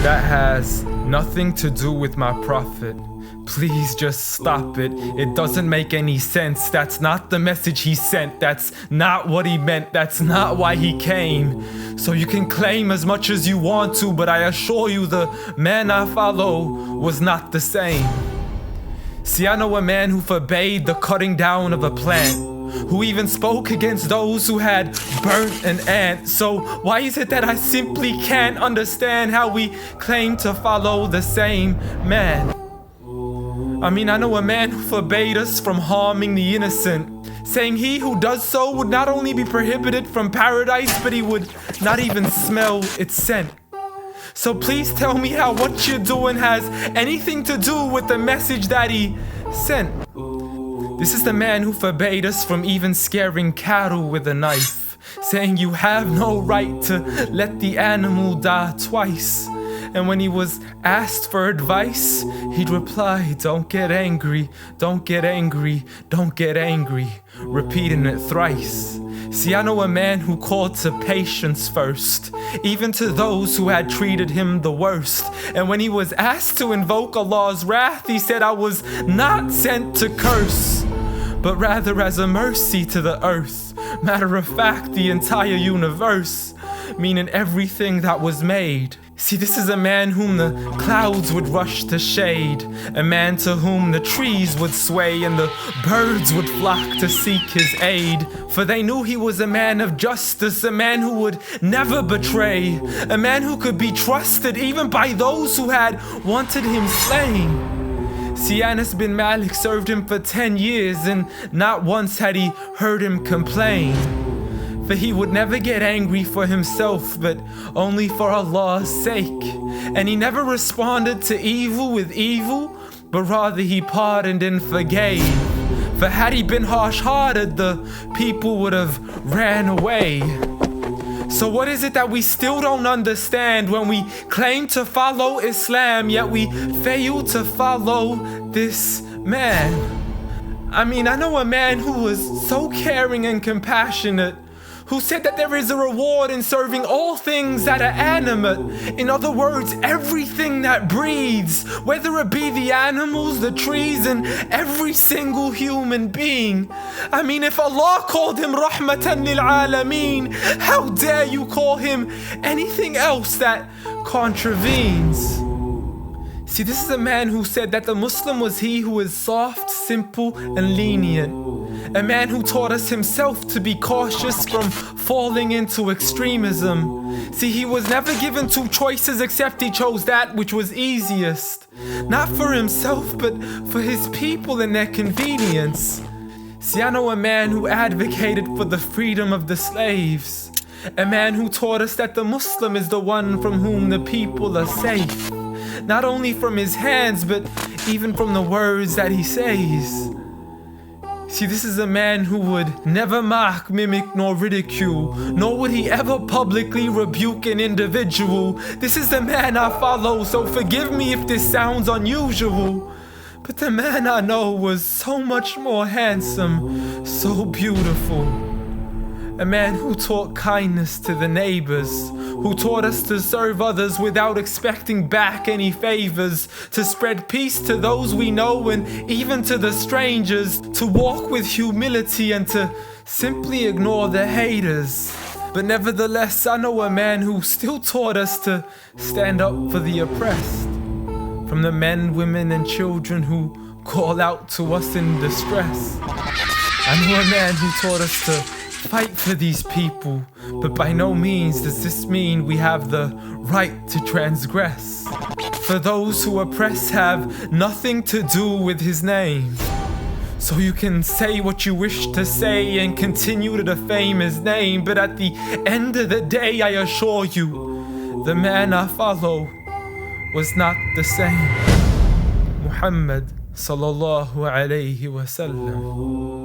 That has nothing to do with my prophet. Please just stop it. It doesn't make any sense. That's not the message he sent. That's not what he meant. That's not why he came. So you can claim as much as you want to, but I assure you the man I follow was not the same. See, I know a man who forbade the cutting down of a plant, who even spoke against those who had burnt an ant. So why is it that I simply can't understand how we claim to follow the same man? I mean, I know a man who forbade us from harming the innocent, saying he who does so would not only be prohibited from paradise, but he would not even smell its scent. So please tell me how what you're doing has anything to do with the message that he sent. This is the man who forbade us from even scaring cattle with a knife, saying you have no right to let the animal die twice. And when he was asked for advice, he'd reply, "Don't get angry, don't get angry, don't get angry," repeating it thrice. See, I know a man who called to patience first, even to those who had treated him the worst. And when he was asked to invoke Allah's wrath, he said, "I was not sent to curse, but rather as a mercy to the earth." Matter of fact, the entire universe, meaning everything that was made. See, this is a man whom the clouds would rush to shade, a man to whom the trees would sway and the birds would flock to seek his aid. For they knew he was a man of justice, a man who would never betray, a man who could be trusted even by those who had wanted him slain. See, Anas bin Malik served him for 10 years and not once had he heard him complain. For he would never get angry for himself, but only for Allah's sake. And he never responded to evil with evil, but rather he pardoned and forgave. For had he been harsh-hearted, the people would have ran away. So what is it that we still don't understand when we claim to follow Islam, yet we fail to follow this man? I mean, I know a man who was so caring and compassionate, who said that there is a reward in serving all things that are animate. In other words, everything that breathes, whether it be the animals, the trees, and every single human being. I mean, if Allah called him Rahmatan lil Alameen, how dare you call him anything else that contravenes? See, this is a man who said that the Muslim was he who is soft, simple, and lenient. A man who taught us himself to be cautious from falling into extremism. See, he was never given two choices except he chose that which was easiest. Not for himself, but for his people and their convenience. See, I know a man who advocated for the freedom of the slaves. A man who taught us that the Muslim is the one from whom the people are safe. Not only from his hands, but even from the words that he says. See, this is a man who would never mock, mimic, nor ridicule, nor would he ever publicly rebuke an individual. This is the man I follow, so forgive me if this sounds unusual. But the man I know was so much more handsome, so beautiful. A man who taught kindness to the neighbors, who taught us to serve others without expecting back any favors, to spread peace to those we know and even to the strangers, to walk with humility and to simply ignore the haters. But nevertheless, I know a man who still taught us to stand up for the oppressed, from the men, women, and children who call out to us in distress. I know a man who taught us to fight for these people, but by no means does this mean we have the right to transgress. For those who oppress have nothing to do with his name. So you can say what you wish to say and continue to defame his name, but at the end of the day, I assure you, the man I follow was not the same. Muhammad sallallahu alayhi wa sallam.